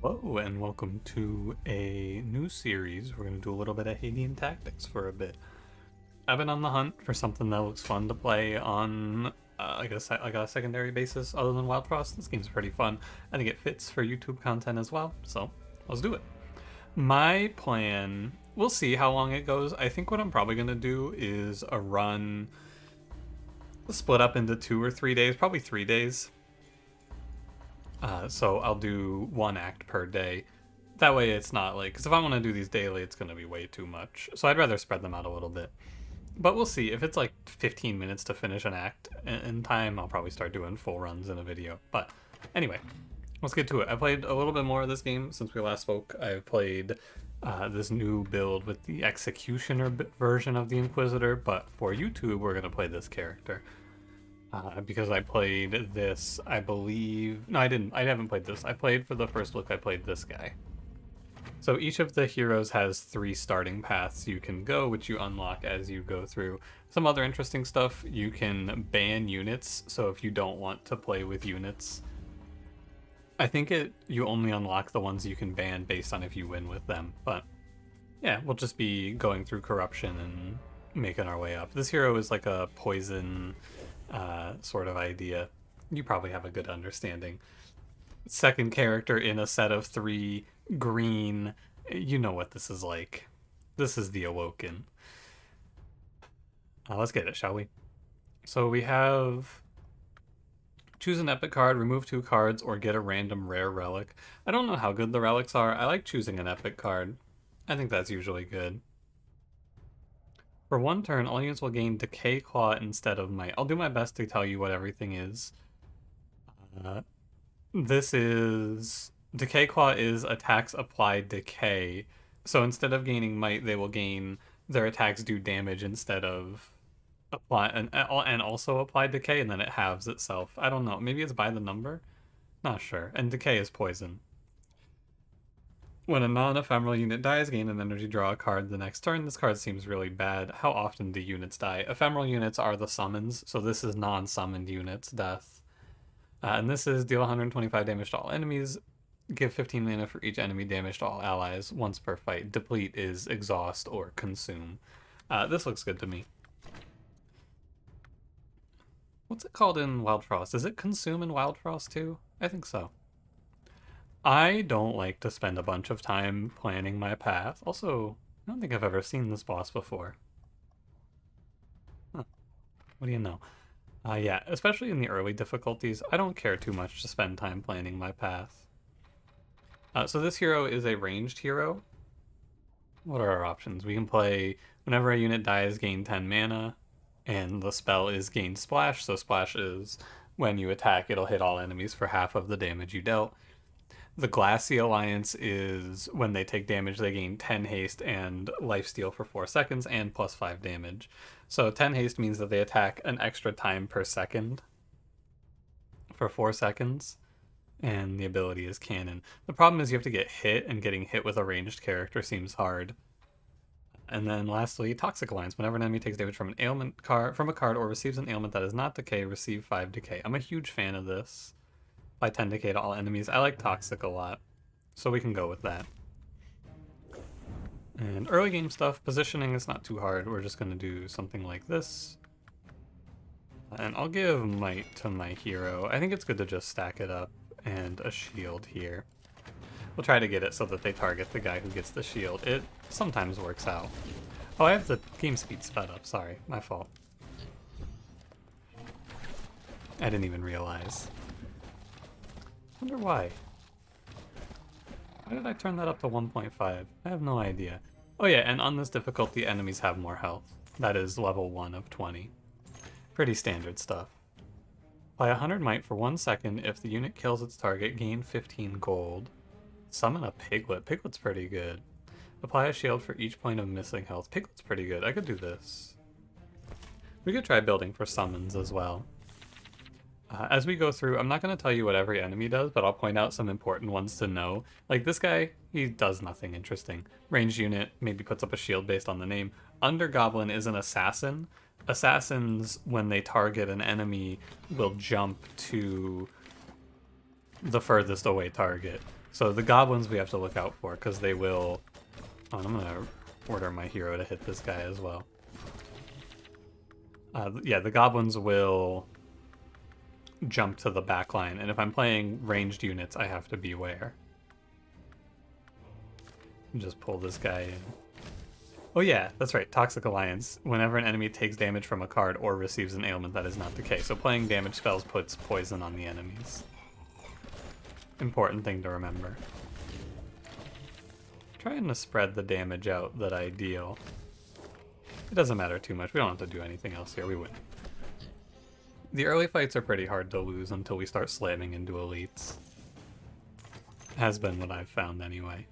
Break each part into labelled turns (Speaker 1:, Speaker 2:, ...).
Speaker 1: Hello and welcome to a new series. We're going to do a little bit of Hadean Tactics for a bit. I've been on the hunt for something that looks fun to play on like a secondary basis other than Wild Frost. This game's pretty fun. I think it fits for YouTube content as well, so let's do it. My plan, we'll see how long it goes. I think what I'm probably going to do is a run split up into 2 or 3 days, probably 3 days. So I'll do one act per day. That way it's not like, because if I want to do these daily, it's going to be way too much. So I'd rather spread them out a little bit. But we'll see. If it's like 15 minutes to finish an act in time, I'll probably start doing full runs in a video. But anyway, let's get to it. I played a little bit more of this game since we last spoke. I've played this new build with the Executioner version of the Inquisitor, but for YouTube, we're going to play this character. Because I played this, I believe... No, I didn't. I haven't played this. I played, for the first look, I played this guy. So each of the heroes has 3 starting paths you can go, which you unlock as you go through. Some other interesting stuff, you can ban units, so if you don't want to play with units, I think you only unlock the ones you can ban based on if you win with them. But yeah, we'll just be going through corruption and making our way up. This hero is like a poison... sort of idea. You probably have a good understanding. Second character in a set of 3, green. You know what this is like. This is the Awoken. Let's get it, shall we? So we have choose an epic card, remove 2 cards, or get a random rare relic. I don't know how good the relics are. I like choosing an epic card. I think that's usually good. For 1 turn, all units will gain Decay Claw instead of Might. I'll do my best to tell you what everything is. This is... Decay Claw is attacks apply Decay. So instead of gaining Might, they will gain... Their attacks do damage instead of... apply and also apply Decay, and then it halves itself. I don't know. Maybe it's by the number? Not sure. And Decay is poison. When a non-ephemeral unit dies, gain an energy, draw a card the next turn. This card seems really bad. How often do units die? Ephemeral units are the summons, so this is non-summoned units' death. And this is deal 125 damage to all enemies. Give 15 mana for each enemy damage to all allies once per fight. Deplete is exhaust or consume. This looks good to me. What's it called in Wild Frost? Is it consume in Wild Frost too? I think so. I don't like to spend a bunch of time planning my path. Also, I don't think I've ever seen this boss before. Huh. What do you know? Yeah, especially in the early difficulties, I don't care too much to spend time planning my path. So this hero is a ranged hero. What are our options? We can play whenever a unit dies, gain 10 mana, and the spell is gain Splash, so Splash is when you attack, it'll hit all enemies for half of the damage you dealt. The Glassy Alliance is when they take damage, they gain 10 haste and lifesteal for 4 seconds and plus 5 damage. So 10 haste means that they attack an extra time per second for 4 seconds, and the ability is Cannon. The problem is you have to get hit, and getting hit with a ranged character seems hard. And then lastly, Toxic Alliance. Whenever an enemy takes damage from an ailment card, from a card or receives an ailment that is not decay, receive 5 decay. I'm a huge fan of this. By 10 decay to all enemies. I like Toxic a lot, so we can go with that. And early game stuff, positioning is not too hard. We're just going to do something like this. And I'll give Might to my hero. I think it's good to just stack it up and a shield here. We'll try to get it so that they target the guy who gets the shield. It sometimes works out. Oh, I have the game speed sped up. Sorry, my fault. I didn't even realize. I wonder why. Why did I turn that up to 1.5? I have no idea. Oh yeah, and on this difficulty, enemies have more health. That is level 1 of 20. Pretty standard stuff. Apply 100 might for 1 second. If the unit kills its target, gain 15 gold. Summon a Piglet. Piglet's pretty good. Apply a shield for each point of missing health. Piglet's pretty good. I could do this. We could try building for summons as well. As we go through, I'm not going to tell you what every enemy does, but I'll point out some important ones to know. Like this guy, he does nothing interesting. Ranged unit, maybe puts up a shield based on the name. Undergoblin is an assassin. Assassins, when they target an enemy, will jump to the furthest away target. So the goblins we have to look out for, because they will... Oh, I'm going to order my hero to hit this guy as well. Yeah, the goblins will jump to the back line, and if I'm playing ranged units, I have to beware. Just pull this guy in. Oh yeah, that's right, Toxic Alliance. Whenever an enemy takes damage from a card or receives an ailment, that is not decay. So playing damage spells puts poison on the enemies. Important thing to remember. Trying to spread the damage out that I deal. It doesn't matter too much. We don't have to do anything else here. We win. The early fights are pretty hard to lose until we start slamming into elites. Has been what I've found anyway.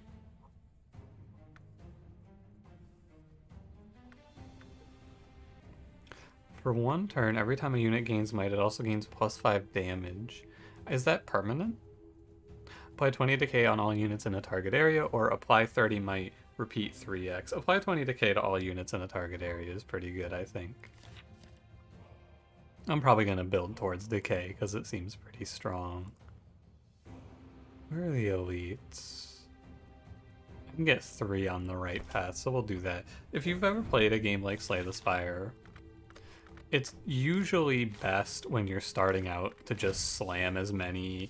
Speaker 1: For one turn, every time a unit gains might, it also gains +5 damage. Is that permanent? Apply 20 decay on all units in a target area, or apply 30 might, repeat 3x. Apply 20 decay to all units in a target area is pretty good, I think. I'm probably going to build towards decay, because it seems pretty strong. Where are the elites? I can get 3 on the right path, so we'll do that. If you've ever played a game like Slay the Spire, it's usually best when you're starting out to just slam as many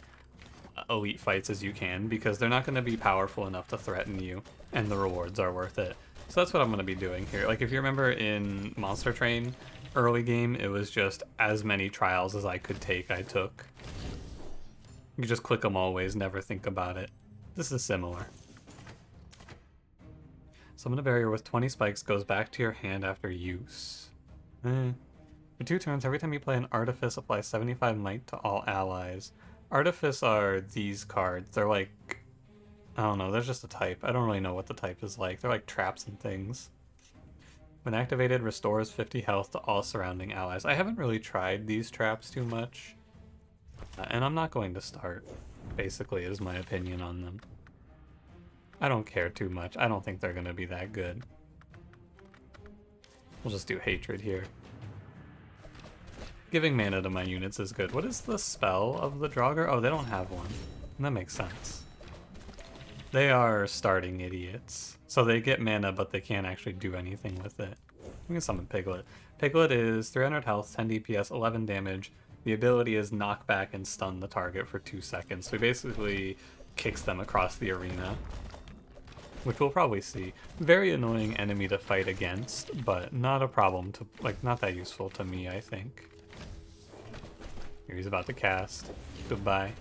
Speaker 1: elite fights as you can, because they're not going to be powerful enough to threaten you, and the rewards are worth it. So that's what I'm going to be doing here. Like, if you remember in Monster Train, early game, it was just as many trials as I could take, I took. You just click them always, never think about it. This is similar. Summon a barrier with 20 spikes goes back to your hand after use. For 2 turns, every time you play an Artifice, apply 75 might to all allies. Artifice are these cards. They're like... I don't know, they're just a type. I don't really know what the type is like. They're like traps and things. When activated, restores 50 health to all surrounding allies. I haven't really tried these traps too much. And I'm not going to start, basically, is my opinion on them. I don't care too much. I don't think they're going to be that good. We'll just do Hatred here. Giving mana to my units is good. What is the spell of the Draugr? Oh, they don't have one. That makes sense. They are starting idiots. So they get mana, but they can't actually do anything with it. We can summon Piglet. Piglet is 300 health, 10 DPS, 11 damage. The ability is knock back and stun the target for 2 seconds. So he basically kicks them across the arena, which we'll probably see. Very annoying enemy to fight against, but not a problem to, like, not that useful to me, I think. Here he's about to cast. Goodbye.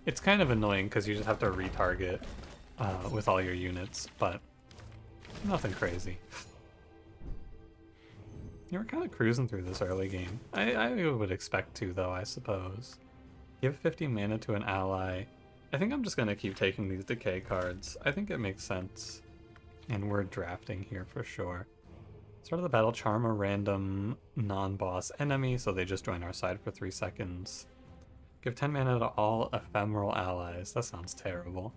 Speaker 1: It's kind of annoying because you just have to retarget with all your units, but nothing crazy. You were kind of cruising through this early game. I would expect to, though, I suppose. Give 50 mana to an ally. I think I'm just going to keep taking these decay cards. I think it makes sense. And we're drafting here for sure. Start of the battle, charm a random non-boss enemy, so they just join our side for 3 seconds. Give 10 mana to all ephemeral allies. That sounds terrible.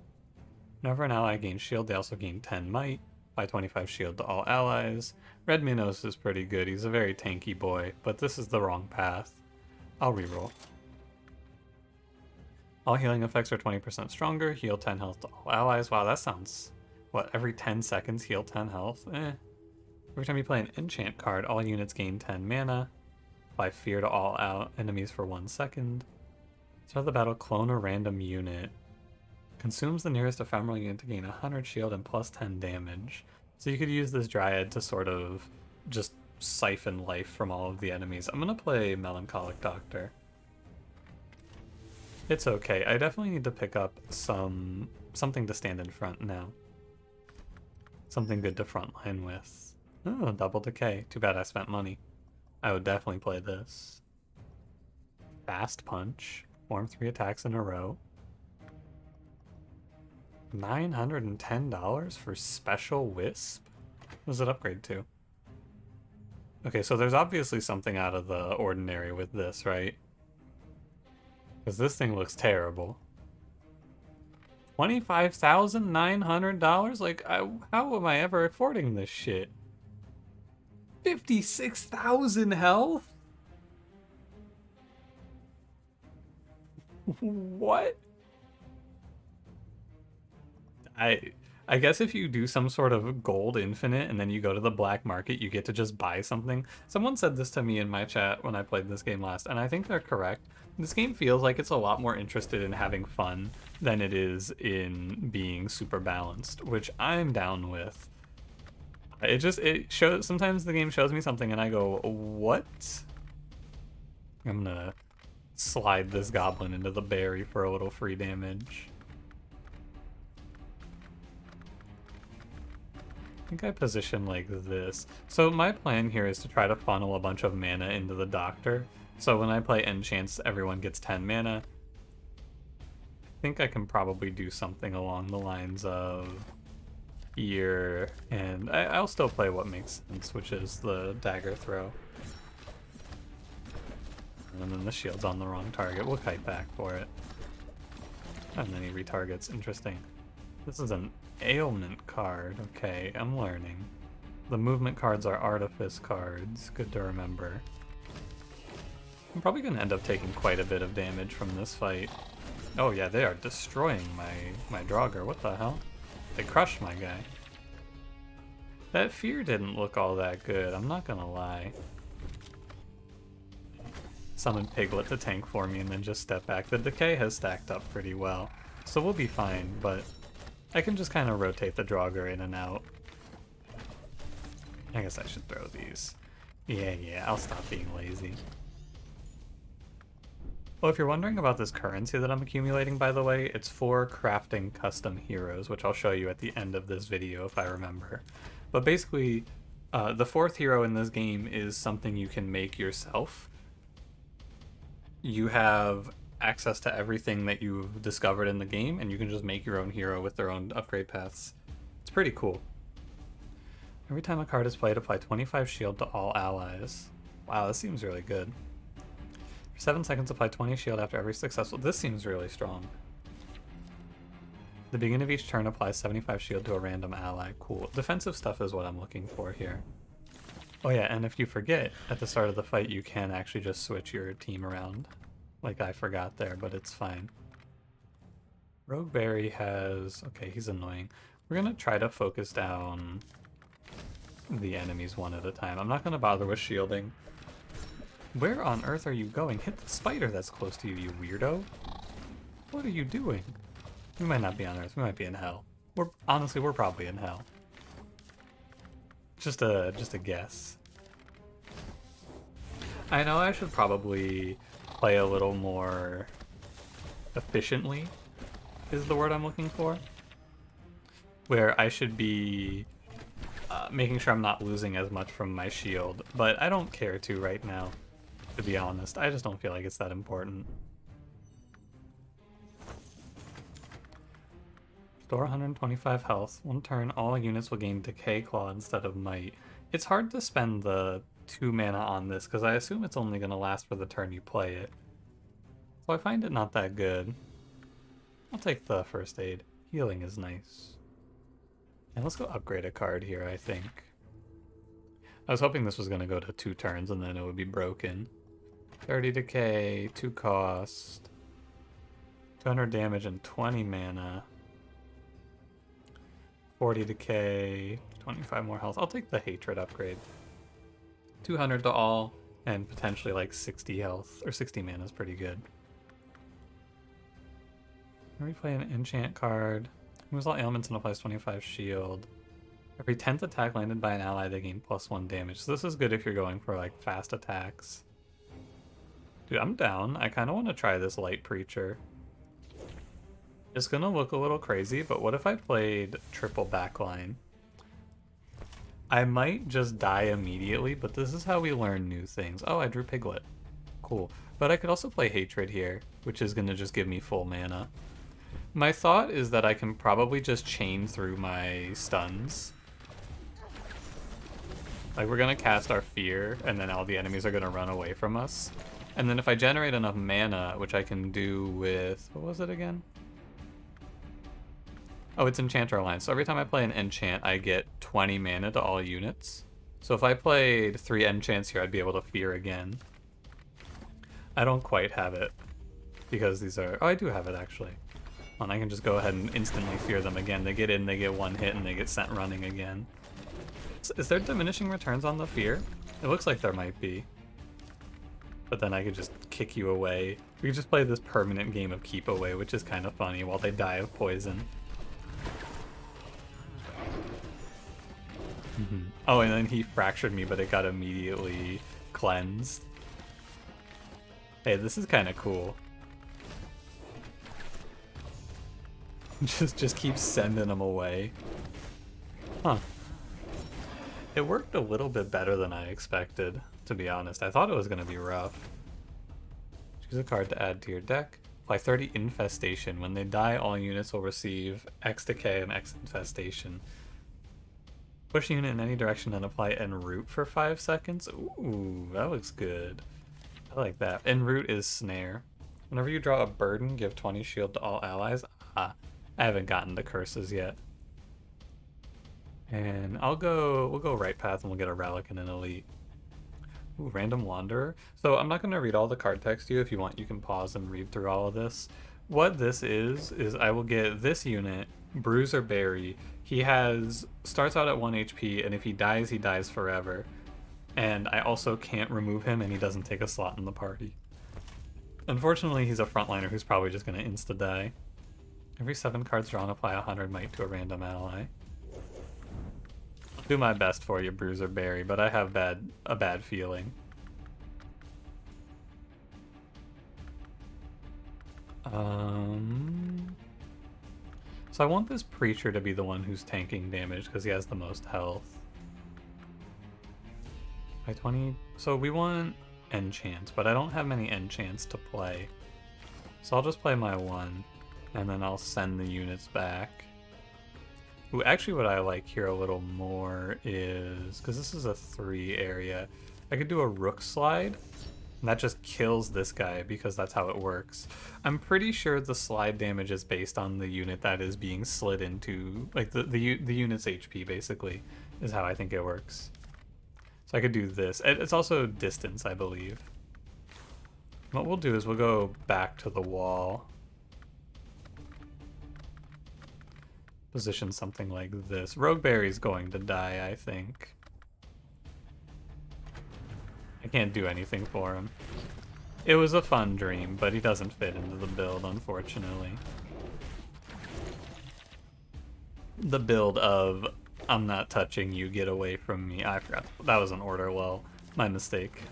Speaker 1: Whenever an ally gains shield, they also gain 10 might. Apply 25 shield to all allies. Red Minos is pretty good. He's a very tanky boy, but this is the wrong path. I'll reroll. All healing effects are 20% stronger. Heal 10 health to all allies. Wow, that sounds... What, every 10 seconds heal 10 health? Every time you play an enchant card, all units gain 10 mana. Apply fear to all enemies for 1 second. Start the battle, clone a random unit. Consumes the nearest ephemeral unit to gain 100 shield and plus 10 damage. So you could use this Dryad to sort of just siphon life from all of the enemies. I'm going to play Melancholic Doctor. It's okay. I definitely need to pick up something to stand in front now. Something good to frontline with. Oh, double decay. Too bad I spent money. I would definitely play this. Fast Punch. Form 3 attacks in a row. $910 for Special Wisp? What does it upgrade to? Okay, so there's obviously something out of the ordinary with this, right? Because this thing looks terrible. $25,900? Like, how am I ever affording this shit? 56,000 health? What? I guess if you do some sort of gold infinite and then you go to the black market, you get to just buy something. Someone said this to me in my chat when I played this game last, and I think they're correct. This game feels like it's a lot more interested in having fun than it is in being super balanced, which I'm down with. It shows, sometimes the game shows me something and I go, what? I'm gonna slide this goblin into the berry for a little free damage. I think I position like this. So my plan here is to try to funnel a bunch of mana into the doctor. So when I play enchants, everyone gets 10 mana. I think I can probably do something along the lines of here, and I'll still play what makes sense, which is the dagger throw. And then the shield's on the wrong target. We'll kite back for it. And then he retargets. Interesting. This is an ailment card. Okay, I'm learning. The movement cards are artifice cards. Good to remember. I'm probably going to end up taking quite a bit of damage from this fight. Oh yeah, they are destroying my Draugr. What the hell? They crushed my guy. That fear didn't look all that good, I'm not gonna lie. Summon Piglet to tank for me and then just step back. The decay has stacked up pretty well, so we'll be fine, but I can just kind of rotate the Draugr in and out. I guess I should throw these. Yeah, I'll stop being lazy. Well, if you're wondering about this currency that I'm accumulating, by the way, it's for crafting custom heroes, which I'll show you at the end of this video if I remember. But basically, the fourth hero in this game is something you can make yourself. You have access to everything that you've discovered in the game, and you can just make your own hero with their own upgrade paths. It's pretty cool. Every time a card is played, apply 25 shield to all allies. Wow, this seems really good. For 7 seconds, apply 20 shield after every successful... This seems really strong. The beginning of each turn, applies 75 shield to a random ally. Cool. Defensive stuff is what I'm looking for here. Oh yeah, and if you forget, at the start of the fight, you can actually just switch your team around. Like I forgot there, but it's fine. Rogueberry has... Okay, he's annoying. We're gonna try to focus down the enemies one at a time. I'm not gonna bother with shielding. Where on earth are you going? Hit the spider that's close to you, you weirdo. What are you doing? We might not be on Earth, we might be in hell. Honestly, we're probably in hell. Just a guess. I know I should probably play a little more efficiently, is the word I'm looking for. Where I should be making sure I'm not losing as much from my shield, but I don't care to right now, to be honest. I just don't feel like it's that important. Restore 125 health. One turn, all units will gain Decay Claw instead of Might. It's hard to spend the 2 mana on this, because I assume it's only going to last for the turn you play it. So I find it not that good. I'll take the first aid. Healing is nice. And let's go upgrade a card here, I think. I was hoping this was going to go to 2 turns and then it would be broken. 30 decay, 2 cost, 200 damage and 20 mana. 40 decay, 25 more health. I'll take the hatred upgrade. 200 to all, and potentially like 60 health, or 60 mana is pretty good. We play an enchant card. Removes all ailments and applies 25 shield. Every 10th attack landed by an ally, they gain +1 damage. So this is good if you're going for like fast attacks. Dude, I'm down. I kind of want to try this Light Preacher. It's gonna look a little crazy, but what if I played triple backline? I might just die immediately, but this is how we learn new things. Oh, I drew Piglet. Cool. But I could also play Hatred here, which is gonna just give me full mana. My thought is that I can probably just chain through my stuns. Like, we're gonna cast our Fear, and then all the enemies are gonna run away from us. And then if I generate enough mana, which I can do with... What was it again? Oh, it's Enchanter Alliance. So every time I play an enchant, I get 20 mana to all units. So if I played 3 enchants here, I'd be able to Fear again. I don't quite have it, because these are... Oh, I do have it, actually. And I can just go ahead and instantly fear them again. They get in, they get one hit, and they get sent running again. Is there diminishing returns on the fear? It looks like there might be. But then I could just kick you away. We could just play this permanent game of keep away, which is kind of funny, while they die of poison. Oh, and then he fractured me, but it got immediately cleansed. Hey, this is kind of cool. Just keep sending them away. Huh. It worked a little bit better than I expected, to be honest. I thought it was going to be rough. Choose a card to add to your deck. Apply 30 Infestation. When they die, all units will receive X Decay and X Infestation. Push a unit in any direction and apply Enroute for 5 seconds. Ooh, that looks good. I like that. Enroute is Snare. Whenever you draw a burden, give 20 shield to all allies. Ah, I haven't gotten the curses yet. And we'll go right path and we'll get a Relic and an Elite. Ooh, Random Wanderer. So I'm not going to read all the card text to you. If you want, you can pause and read through all of this. What this is I will get this unit, Bruiser Berry. He starts out at 1 HP, and if he dies forever. And I also can't remove him, and he doesn't take a slot in the party. Unfortunately, he's a frontliner who's probably just going to insta-die. Every 7 cards drawn, apply 100 might to a random ally. I'll do my best for you, Bruiser Berry, but I have a bad feeling. So I want this Preacher to be the one who's tanking damage because he has the most health. By 20, so we want enchants, but I don't have many enchants to play. So I'll just play my 1, and then I'll send the units back. Ooh, actually what I like here a little more is, because this is a 3 area, I could do a Rook Slide, and that just kills this guy because that's how it works. I'm pretty sure the slide damage is based on the unit that is being slid into, like the unit's HP basically, is how I think it works. So I could do this. It's also distance, I believe. What we'll do is we'll go back to the wall. Position something like this. Rogueberry's going to die, I think. I can't do anything for him. It was a fun dream, but he doesn't fit into the build, unfortunately. The build of, I'm not touching you, get away from me. I forgot. That was an order well. My mistake.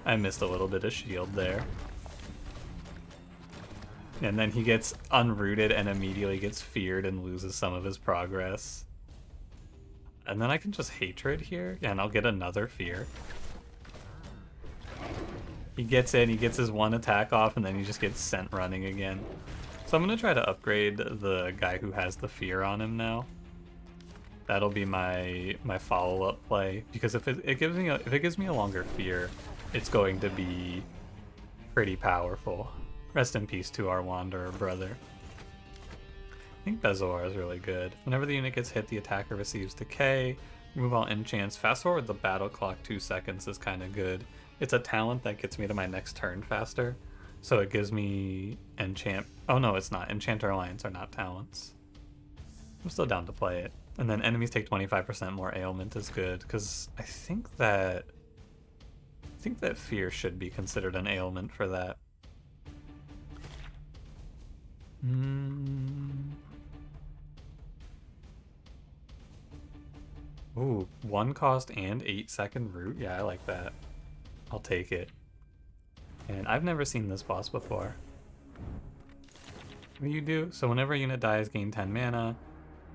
Speaker 1: I missed a little bit of shield there. And then he gets unrooted and immediately gets feared and loses some of his progress. And then I can just Hatred here, and I'll get another fear. He gets in, he gets his 1 attack off, and then he just gets sent running again. So I'm going to try to upgrade the guy who has the fear on him now. That'll be my follow-up play, because if it gives me a longer fear, it's going to be pretty powerful. Rest in peace to our Wanderer brother. I think Bezoar is really good. Whenever the unit gets hit, the attacker receives decay. Remove all enchants. Fast forward the battle clock 2 seconds is kind of good. It's a talent that gets me to my next turn faster. So it gives me enchant. Oh no, it's not. Enchanter Alliance are not talents. I'm still down to play it. And then enemies take 25% more ailment is good, because I think that fear should be considered an ailment for that. Ooh, 1 cost and 8-second root. Yeah, I like that. I'll take it. And I've never seen this boss before. What do you do? So whenever a unit dies, gain 10 mana.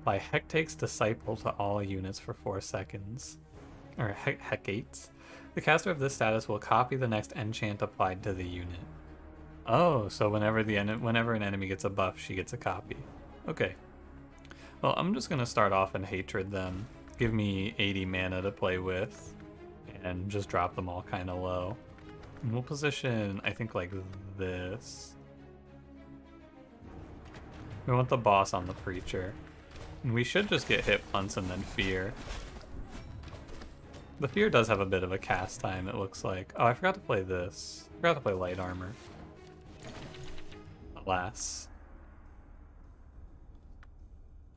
Speaker 1: Apply Hecate's Disciple to all units for 4 seconds. Or Hecate's. The caster of this status will copy the next enchant applied to the unit. Oh, so whenever an enemy gets a buff, she gets a copy. Okay. Well, I'm just gonna start off and Hatred them. Give me 80 mana to play with, and just drop them all kind of low. And we'll position, I think, like this. We want the boss on the Preacher. And we should just get hit once and then fear. The fear does have a bit of a cast time, it looks like. Oh, I forgot to play this. I forgot to play light armor. Alas.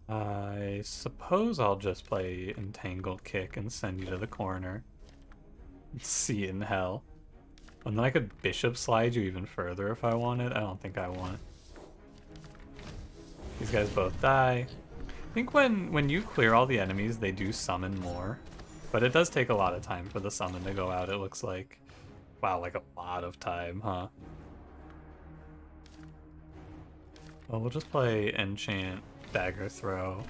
Speaker 1: I suppose I'll just play Entangled Kick and send you to the corner. See you in hell. And then I could Bishop Slide you even further if I wanted. I don't think I want. These guys both die. I think when you clear all the enemies, they do summon more. But it does take a lot of time for the summon to go out, it looks like. Wow, like a lot of time, huh? Well, we'll just play Enchant, Dagger Throw.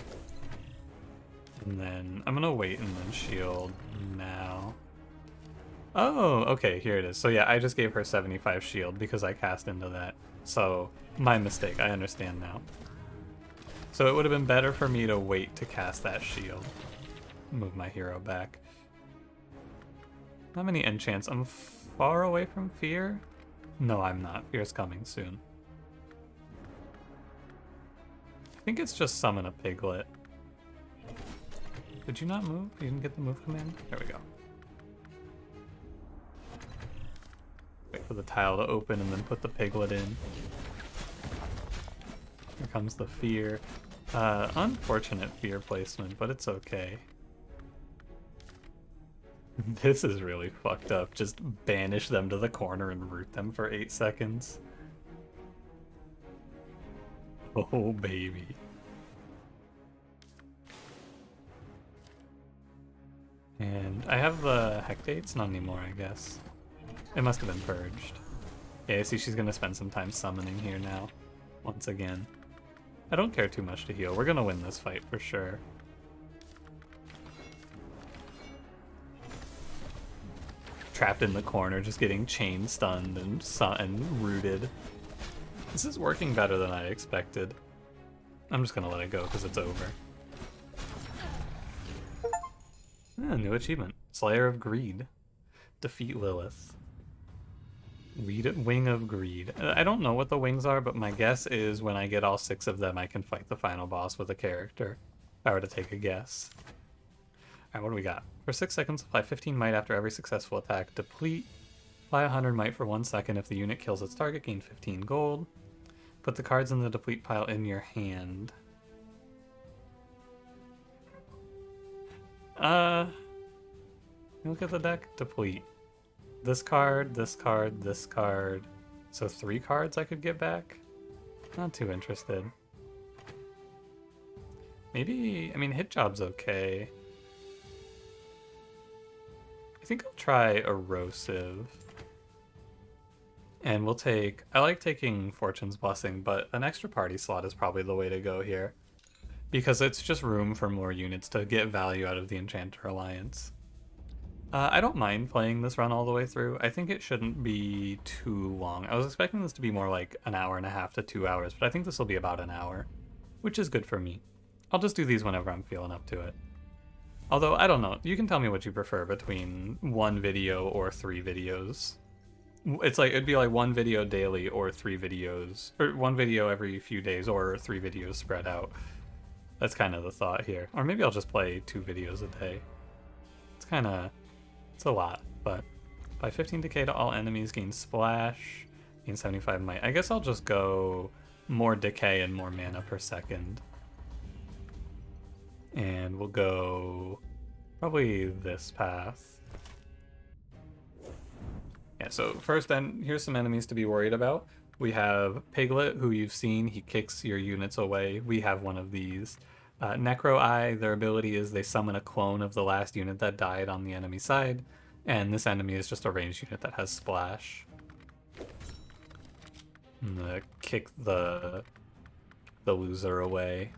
Speaker 1: And then I'm gonna wait and then shield now. Oh, okay, here it is. So yeah, I just gave her 75 shield because I cast into that. So, my mistake, I understand now. So it would have been better for me to wait to cast that shield. Move my hero back. How many enchants? I'm far away from Fear? No, I'm not. Fear's coming soon. I think it's just summon a piglet. Did you not move? You didn't get the move command? There we go. Wait for the tile to open and then put the piglet in. Here comes the Fear. Unfortunate Fear placement, but it's okay. This is really fucked up. Just banish them to the corner and root them for 8 seconds. Oh, baby. And I have the Hectates? Not anymore, I guess. It must have been purged. Yeah, I see she's gonna spend some time summoning here now. Once again. I don't care too much to heal. We're gonna win this fight for sure. Trapped in the corner, just getting chain stunned and rooted. This is working better than I expected. I'm just gonna let it go because it's over. New achievement. Slayer of Greed. Defeat Lilith. Wing of Greed. I don't know what the wings are, but my guess is when I get all 6 of them, I can fight the final boss with a character. If I were to take a guess. Alright, what do we got? For 6 seconds, apply 15 might after every successful attack. Deplete. Apply 100 might for 1 second. If the unit kills its target, gain 15 gold. Put the cards in the deplete pile in your hand. Look at the deck. Deplete. This card, this card, this card. So 3 cards I could get back? Not too interested. Maybe, I mean, Hit Job's okay. I think I'll try Erosive. And we'll take, I like taking Fortune's Blessing, but an extra party slot is probably the way to go here. Because it's just room for more units to get value out of the Enchanter Alliance. I don't mind playing this run all the way through. I think it shouldn't be too long. I was expecting this to be more like an hour and a half to 2 hours, but I think this will be about an hour, which is good for me. I'll just do these whenever I'm feeling up to it. Although, I don't know. You can tell me what you prefer between 1 video or 3 videos. It's like, it'd be like 1 video daily or 3 videos, or 1 video every few days or 3 videos spread out. That's kind of the thought here. Or maybe I'll just play 2 videos a day. It's kind of... It's a lot, but by 15 decay to all enemies, gain splash, gain 75 might. I guess I'll just go more decay and more mana per second. And we'll go probably this path. Yeah, so first then, here's some enemies to be worried about. We have Piglet, who you've seen. He kicks your units away. We have one of these. Necro Eye, their ability is they summon a clone of the last unit that died on the enemy side, and this enemy is just a ranged unit that has Splash. I'm gonna kick the loser away.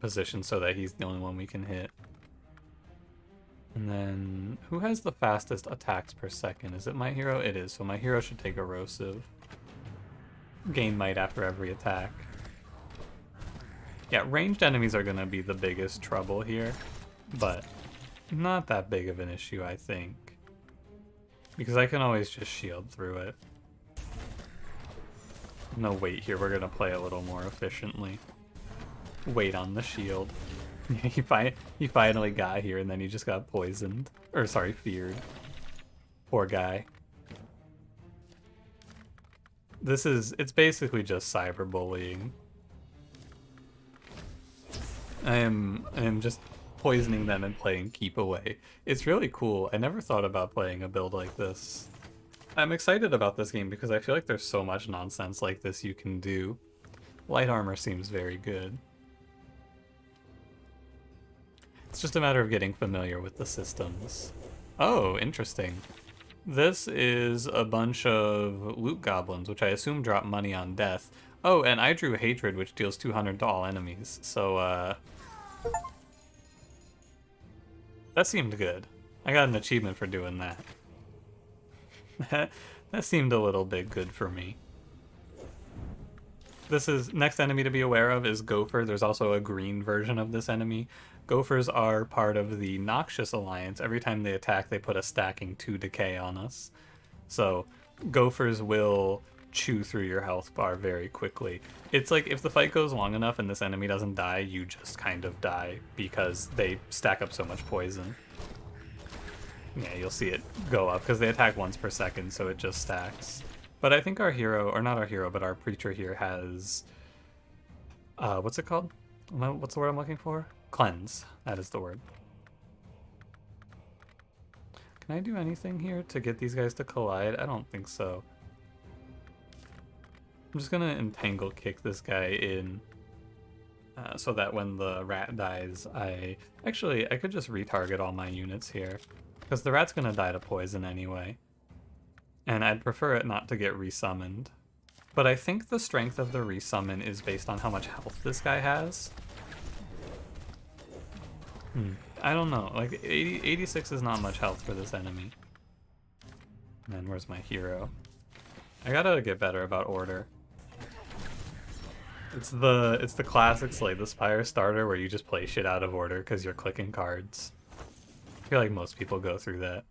Speaker 1: Position so that he's the only one we can hit. And then, who has the fastest attacks per second? Is it my hero? It is, so my hero should take Erosive. Gain might after every attack. Yeah, ranged enemies are going to be the biggest trouble here, but not that big of an issue, I think. Because I can always just shield through it. No wait here, we're going to play a little more efficiently. Wait on the shield. he finally got here and then he just got poisoned. Or sorry, feared. Poor guy. It's basically just cyberbullying. I am just poisoning them and playing keep away. It's really cool. I never thought about playing a build like this. I'm excited about this game because I feel like there's so much nonsense like this you can do. Light armor seems very good. It's just a matter of getting familiar with the systems. Oh, interesting. This is a bunch of loot goblins, which I assume drop money on death. Oh, and I drew Hatred, which deals 200 to all enemies. So, that seemed good. I got an achievement for doing that. That seemed a little bit good for me. This is next enemy to be aware of is Gopher. There's also a green version of this enemy. Gophers are part of the Noxious Alliance. Every time they attack, they put a stacking 2 decay on us. So Gophers will chew through your health bar very quickly. It's like if the fight goes long enough and this enemy doesn't die, you just kind of die because they stack up so much poison. Yeah, you'll see it go up because they attack once per second, so it just stacks. But I think our hero, or not our hero, but our preacher here has, what's it called? What's the word I'm looking for? Cleanse. That is the word. Can I do anything here to get these guys to collide? I don't think so. I'm just gonna entangle kick this guy in so that when the rat dies, I could just retarget all my units here because the rat's gonna die to poison anyway. And I'd prefer it not to get resummoned. But I think the strength of the resummon is based on how much health this guy has. I don't know. Like, 86 is not much health for this enemy. And where's my hero? I gotta get better about order. It's the classic Slay the Spire starter where you just play shit out of order because you're clicking cards. I feel like most people go through that.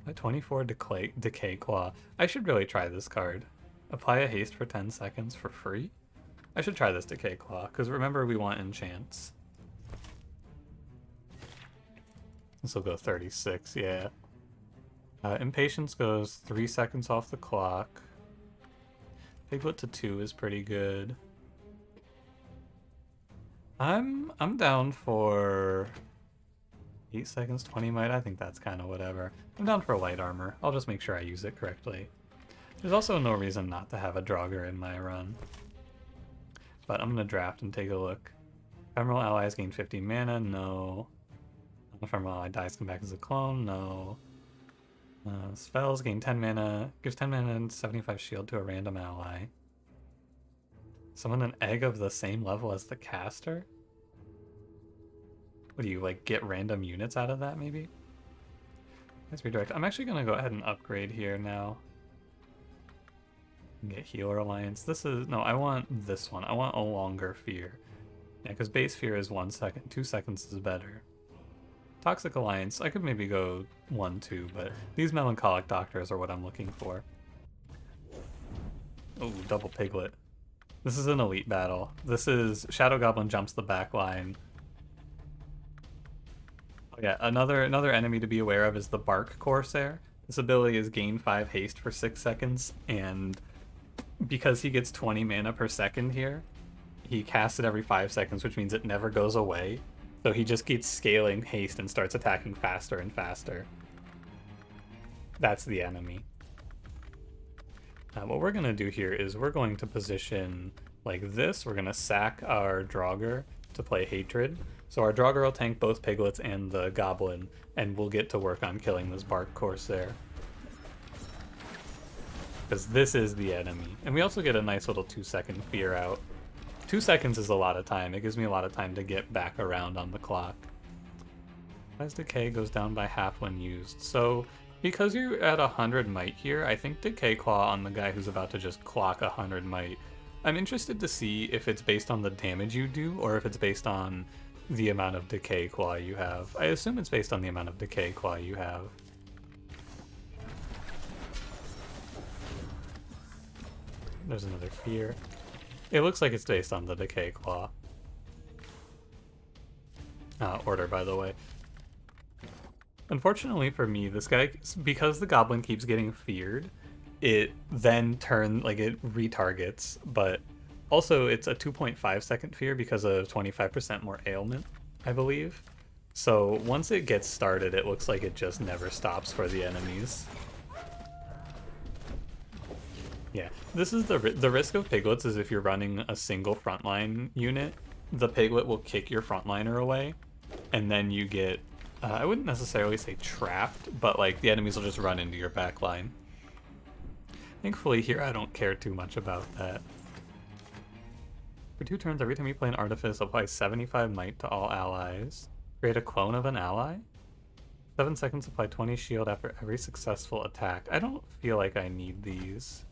Speaker 1: A 24 Decay Claw. I should really try this card. Apply a haste for 10 seconds for free? I should try this Decay Claw, because remember we want enchants. This will go 36, yeah. Impatience goes 3 seconds off the clock. Piglet to 2 is pretty good. I'm down for 8 seconds, 20 might. I think that's kind of whatever. I'm down for light armor. I'll just make sure I use it correctly. There's also no reason not to have a Draugr in my run. But I'm going to draft and take a look. Ephemeral allies gain 50 mana? No. Ephemeral ally dies, come back as a clone? No. Spells gain 10 mana. Gives 10 mana and 75 shield to a random ally. Summon an egg of the same level as the caster? What do you, like, get random units out of that, maybe? Let's redirect. I'm actually going to go ahead and upgrade here now. Get Healer Alliance. This is... No, I want this one. I want a longer Fear. Yeah, because base Fear is 1 second. 2 seconds is better. Toxic Alliance. I could maybe go 1, 2, but these Melancholic Doctors are what I'm looking for. Oh, double Piglet. This is an elite battle. This is... Shadow Goblin jumps the back line. Oh yeah, another enemy to be aware of is the Bark Corsair. This ability is gain 5 haste for 6 seconds, and because he gets 20 mana per second here, he casts it every 5 seconds, which means it never goes away. So he just keeps scaling haste and starts attacking faster and faster. That's the enemy. What we're going to do here is we're going to position like this. We're going to sack our Draugr to play Hatred. So our Draugr will tank both Piglets and the Goblin, and we'll get to work on killing this Bark Corsair. Because this is the enemy. And we also get a nice little 2-second Fear out. 2 seconds is a lot of time. It gives me a lot of time to get back around on the clock. As Decay goes down by half when used. So because you're at 100 might here, I think Decay Claw on the guy who's about to just clock 100 might. I'm interested to see if it's based on the damage you do or if it's based on the amount of Decay Claw you have. I assume it's based on the amount of Decay Claw you have. There's another Fear. It looks like it's based on the Decay Claw. Order, by the way. Unfortunately for me, this guy, because the Goblin keeps getting feared, it then it retargets, but also it's a 2.5 second fear because of 25% more ailment, I believe. So once it gets started, it looks like it just never stops for the enemies. Yeah, this is the risk of piglets is if you're running a single frontline unit, the piglet will kick your frontliner away, and then you get, I wouldn't necessarily say trapped, but like the enemies will just run into your back line. Thankfully here I don't care too much about that. For 2 turns, every time you play an artifice, apply 75 might to all allies. Create a clone of an ally. 7 seconds, apply 20 shield after every successful attack. I don't feel like I need these.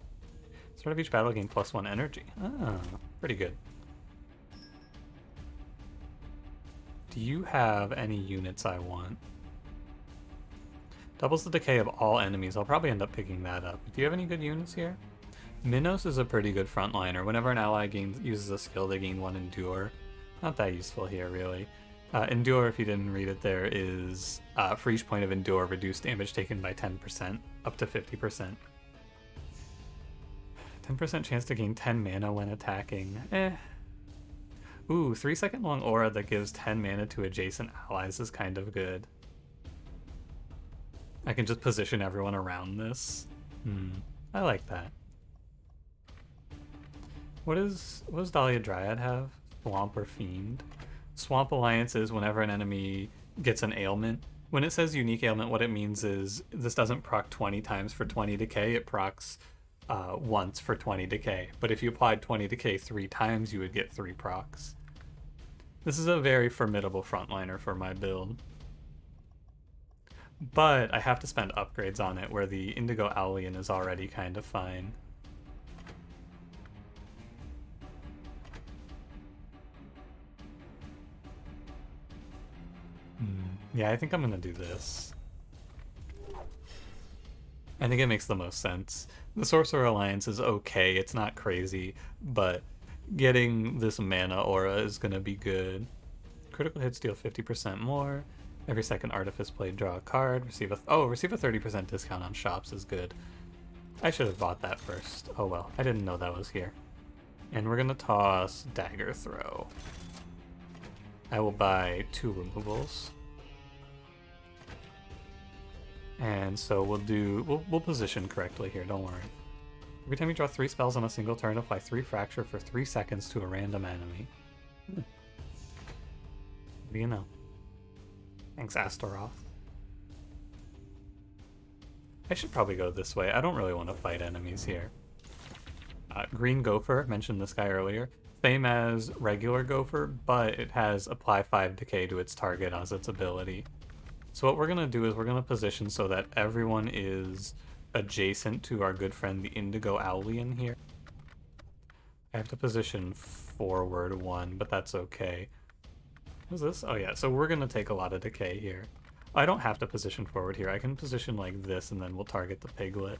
Speaker 1: Start of each battle, gain +1 energy. Ah, pretty good. Do you have any units I want? Doubles the decay of all enemies. I'll probably end up picking that up. Do you have any good units here? Minos is a pretty good frontliner. Whenever an ally uses a skill, they gain 1 endure. Not that useful here, really. Endure, if you didn't read it there, is for each point of endure, reduce damage taken by 10%, up to 50%. 10% chance to gain 10 mana when attacking. Ooh, 3-second long aura that gives 10 mana to adjacent allies is kind of good. I can just position everyone around this. I like that. What does Dahlia Dryad have? Swamp or Fiend? Swamp Alliance is whenever an enemy gets an ailment. When it says unique ailment, what it means is this doesn't proc 20 times for 20 decay, it procs once for 20 decay. But if you applied 20 decay 3 times, you would get 3 procs. This is a very formidable frontliner for my build. But I have to spend upgrades on it, where the Indigo Owlian is already kind of fine. Yeah, I think I'm gonna do this. I think it makes the most sense. The Sorcerer Alliance is okay, it's not crazy, but getting this mana aura is gonna be good. Critical hits deal 50% more. Every second artifice played, draw a card. Receive a 30% discount on shops is good. I should have bought that first. Oh well, I didn't know that was here. And we're gonna toss Dagger Throw. I will buy 2 removals. And so we'll position correctly here, don't worry. Every time you draw 3 spells on a single turn, apply 3 Fracture for 3 seconds to a random enemy. What do you know? Thanks, Astaroth. I should probably go this way. I don't really want to fight enemies here. Green Gopher, mentioned this guy earlier. Same as regular Gopher, but it has apply 5 decay to its target as its ability. So what we're going to do is we're going to position so that everyone is adjacent to our good friend the Indigo Owlian here. I have to position forward 1, but that's okay. What's this? Oh yeah, so we're going to take a lot of decay here. I don't have to position forward here. I can position like this and then we'll target the piglet.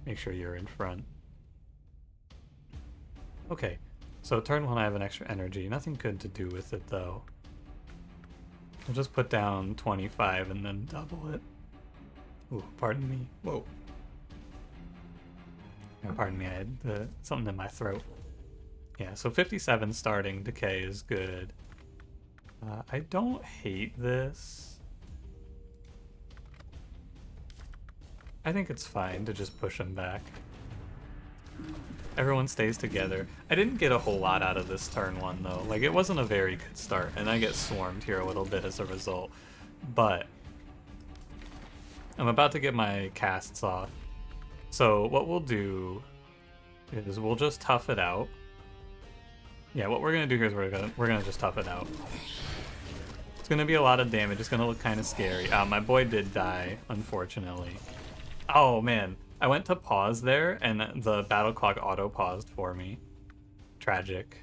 Speaker 1: Make sure you're in front. Okay, so turn 1 I have an extra energy. Nothing good to do with it though. I'll just put down 25 and then double it. Ooh, pardon me. Whoa. Yeah, pardon me, I had something in my throat. Yeah, so 57 starting decay is good. I don't hate this. I think it's fine to just push him back. Everyone stays together. I didn't get a whole lot out of this turn 1 though. Like, it wasn't a very good start, and I get swarmed here a little bit as a result. But I'm about to get my casts off. So what we'll do is we'll just tough it out. Yeah, what we're gonna do here is we're gonna just tough it out. It's gonna be a lot of damage. It's gonna look kind of scary. My boy did die, unfortunately. Oh man, I went to pause there and the battle clock auto paused for me. Tragic.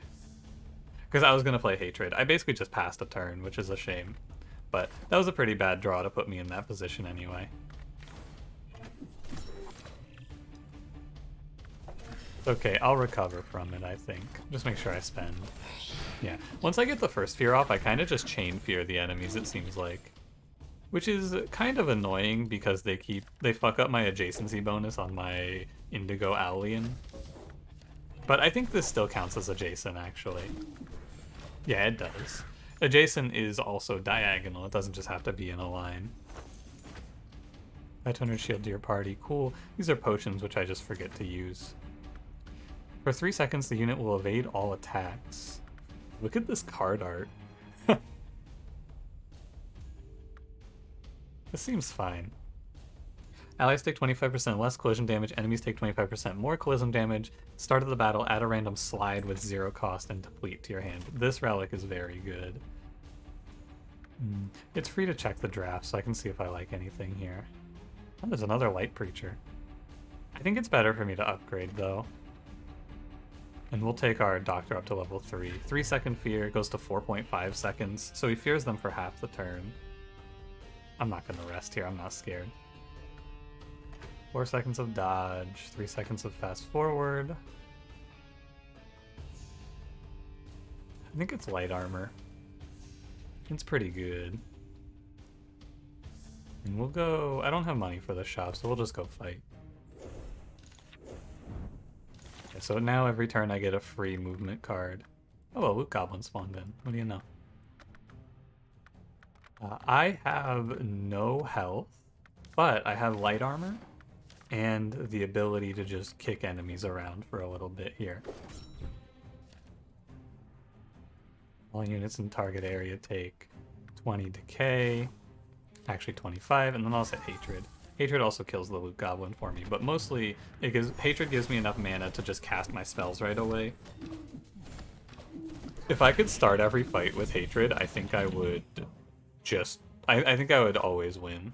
Speaker 1: Because I was gonna play Hatred. I basically just passed a turn, which is a shame. But that was a pretty bad draw to put me in that position anyway. It's okay, I'll recover from it, I think. Just make sure I spend. Yeah, once I get the first fear off, I kind of just chain fear the enemies, it seems like. which is kind of annoying because they fuck up my adjacency bonus on my Indigo Alien. But I think this still counts as adjacent, actually. Yeah, it does. Adjacent is also diagonal. It doesn't just have to be in a line. Add 200 shield to your party. Cool. These are potions, which I just forget to use. For 3 seconds, the unit will evade all attacks. Look at this card art. This seems fine. Allies take 25% less collision damage, enemies take 25% more collision damage. Start of the battle, add a random slide with 0 cost and deplete to your hand. This relic is very good. It's free to check the draft, so I can see if I like anything here. Oh, there's another light preacher. I think it's better for me to upgrade, though. And we'll take our doctor up to level 3. 3 second fear goes to 4.5 seconds, so he fears them for half the turn. I'm not going to rest here, I'm not scared. 4 seconds of dodge, 3 seconds of fast forward. I think it's light armor. It's pretty good. And we'll go... I don't have money for the shop, so we'll just go fight. Okay, so now every turn I get a free movement card. Oh, a loot goblin spawned in. What do you know? I have no health, but I have light armor and the ability to just kick enemies around for a little bit here. All units in target area take 20 decay, actually 25, and then I'll set hatred. Hatred also kills the loot goblin for me, but mostly hatred gives me enough mana to just cast my spells right away. If I could start every fight with hatred, I think I would I think I would always win.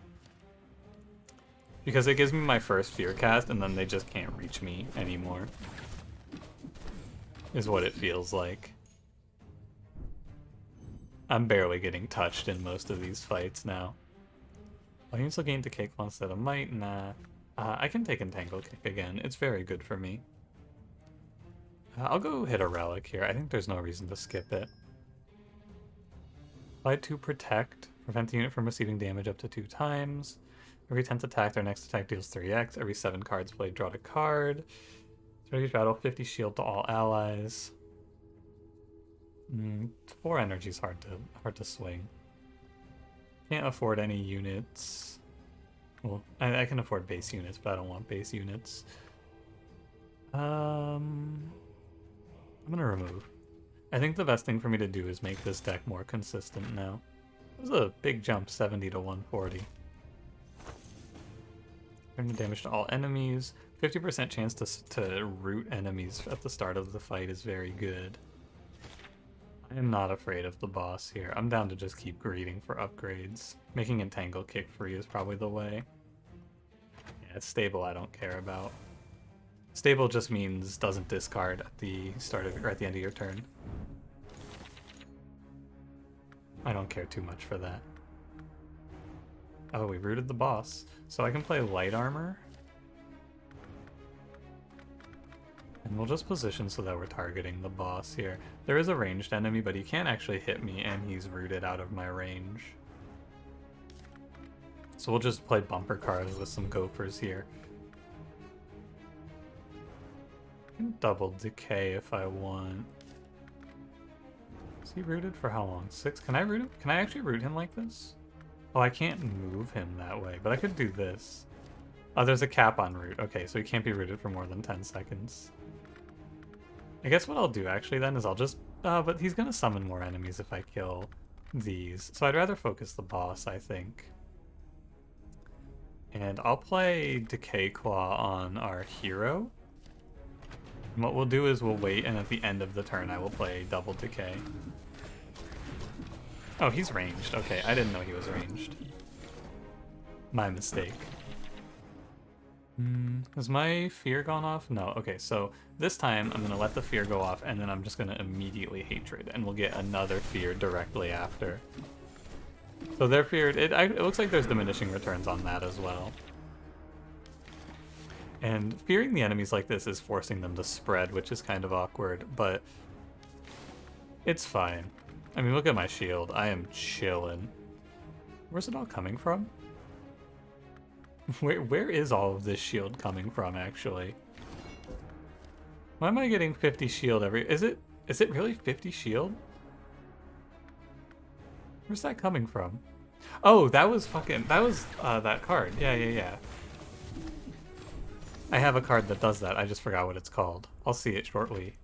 Speaker 1: Because it gives me my first fear cast, and then they just can't reach me anymore. Is what it feels like. I'm barely getting touched in most of these fights now. All units will gain Decay Claw instead of Might. Nah. I can take Entangle Kick again. It's very good for me. I'll go hit a relic here. I think there's no reason to skip it. Apply to Protect. Prevent the unit from receiving damage up to 2 times. Every 10th attack, their next attack deals 3x. Every 7 cards played, draw a card. Start each battle, 50 shield to all allies. 4 energy is hard to swing. Can't afford any units. Well, I can afford base units, but I don't want base units. I'm gonna remove. I think the best thing for me to do is make this deck more consistent now. It was a big jump, 70 to 140. Turn damage to all enemies. 50% chance to root enemies at the start of the fight is very good. I am not afraid of the boss here. I'm down to just keep greeting for upgrades. Making Entangle Kick free is probably the way. Yeah, it's stable I don't care about. Stable just means doesn't discard at the start of or at the end of your turn. I don't care too much for that. Oh, we rooted the boss. So I can play light armor. And we'll just position so that we're targeting the boss here. There is a ranged enemy, but he can't actually hit me, and he's rooted out of my range. So we'll just play bumper cards with some gophers here. I can double decay if I want. Is he rooted for how long? 6? Can I root him? Can I actually root him like this? Oh, I can't move him that way, but I could do this. Oh, there's a cap on root. Okay, so he can't be rooted for more than 10 seconds. I guess what I'll do actually then is I'll just... but he's gonna summon more enemies if I kill these. So I'd rather focus the boss, I think. And I'll play Decay Claw on our hero. And what we'll do is we'll wait, and at the end of the turn I will play double decay. Oh, he's ranged. Okay, I didn't know he was ranged. My mistake. Has my fear gone off? No. Okay, so this time I'm going to let the fear go off, and then I'm just going to immediately hatred, and we'll get another fear directly after. So their fear, it looks like there's diminishing returns on that as well. And fearing the enemies like this is forcing them to spread, which is kind of awkward, but it's fine. I mean, look at my shield. I am chillin'. Where's it all coming from? Where is all of this shield coming from, actually? Why am I getting 50 shield every... Is it really 50 shield? Where's that coming from? Oh, that was that card. Yeah. I have a card that does that. I just forgot what it's called. I'll see it shortly.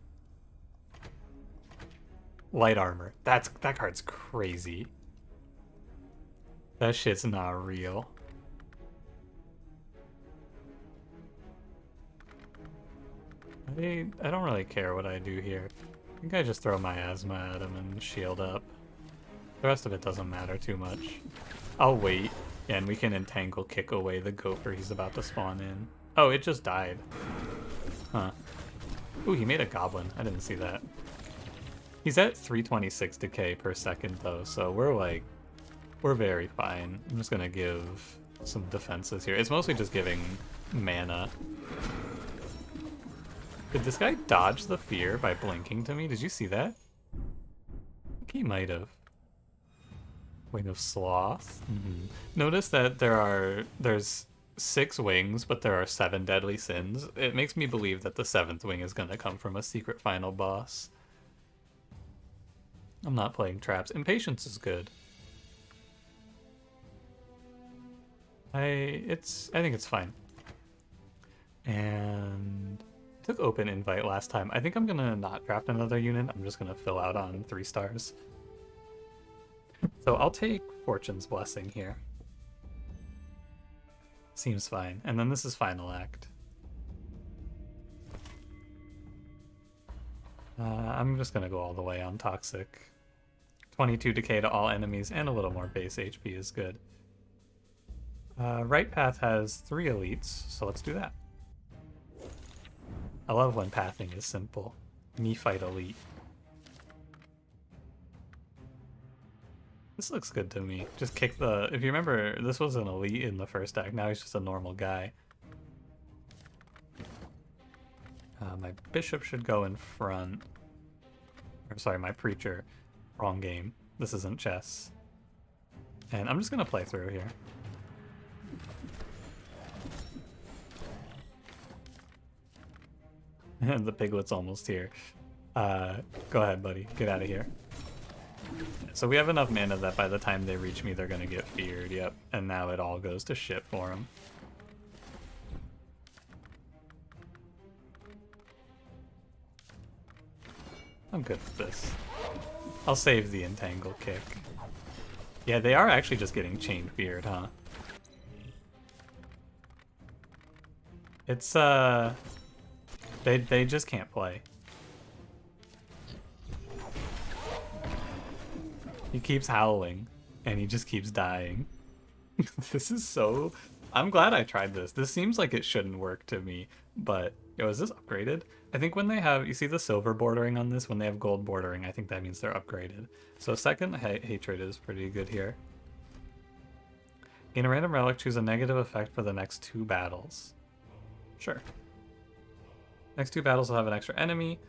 Speaker 1: Light armor. That card's crazy. That shit's not real. I don't really care what I do here. I think I just throw my asthma at him and shield up. The rest of it doesn't matter too much. I'll wait, and we can entangle kick away the gopher he's about to spawn in. Oh, it just died. Huh. Ooh, he made a goblin. I didn't see that. He's at 326 decay per second, though, so we're very fine. I'm just gonna give some defenses here. It's mostly just giving mana. Did this guy dodge the fear by blinking to me? Did you see that? I think he might have. Wing of Sloth. Notice that there's 6 wings, but there are 7 deadly sins. It makes me believe that the 7th wing is going to come from a secret final boss. I'm not playing traps. Impatience is good. I think it's fine. And took open invite last time. I think I'm gonna not draft another unit. I'm just gonna fill out on 3 stars. So I'll take Fortune's Blessing here. Seems fine. And then this is Final Act. I'm just gonna go all the way on Toxic. 22 decay to all enemies and a little more base HP is good. Right Path has 3 elites, so let's do that. I love when pathing is simple. Me fight elite. This looks good to me. Just kick the... If you remember, this was an elite in the first act. Now he's just a normal guy. My bishop should go in front. Or sorry, my preacher. Wrong game. This isn't chess. And I'm just going to play through here. And the piglet's almost here. Go ahead, buddy. Get out of here. So we have enough mana that by the time they reach me, they're going to get feared. Yep. And now it all goes to shit for them. I'm good with this. I'll save the entangle kick. Yeah, they are actually just getting chain feared, huh? It's, They just can't play. He keeps howling, and he just keeps dying. This is so... I'm glad I tried this. This seems like it shouldn't work to me, but... Yo, is this upgraded? I think when they have... You see the silver bordering on this? When they have gold bordering, I think that means they're upgraded. So second hatred is pretty good here. Gain a random relic, choose a negative effect for the next 2 battles. Sure. Next 2 battles will have an extra enemy,